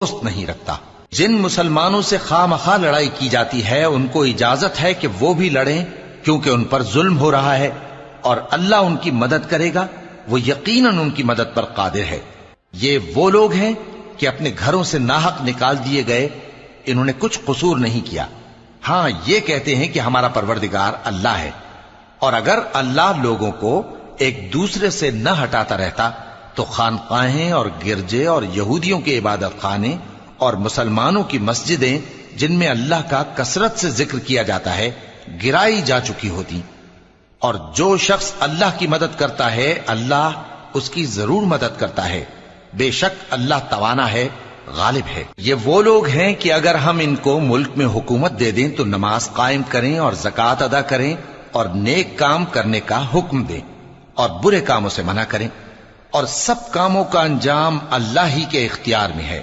دوست نہیں رکھتا۔ جن مسلمانوں سے خواہ مخواہ لڑائی کی جاتی ہے ان کو اجازت ہے کہ وہ بھی لڑیں، کیونکہ ان پر ظلم ہو رہا ہے، اور اللہ ان کی مدد کرے گا، وہ یقیناً ان کی مدد پر قادر ہے۔ یہ وہ لوگ ہیں کہ اپنے گھروں سے ناحق نکال دیے گئے، انہوں نے کچھ قصور نہیں کیا، ہاں یہ کہتے ہیں کہ ہمارا پروردگار اللہ ہے۔ اور اگر اللہ لوگوں کو ایک دوسرے سے نہ ہٹاتا رہتا تو خانقاہیں اور گرجے اور یہودیوں کے عبادت خانے اور مسلمانوں کی مسجدیں جن میں اللہ کا کثرت سے ذکر کیا جاتا ہے گرائی جا چکی ہوتی۔ اور جو شخص اللہ کی مدد کرتا ہے اللہ اس کی ضرور مدد کرتا ہے، بے شک اللہ توانا ہے، غالب ہے۔ یہ وہ لوگ ہیں کہ اگر ہم ان کو ملک میں حکومت دے دیں تو نماز قائم کریں اور زکوٰۃ ادا کریں اور نیک کام کرنے کا حکم دیں اور برے کاموں سے منع کریں، اور سب کاموں کا انجام اللہ ہی کے اختیار میں ہے۔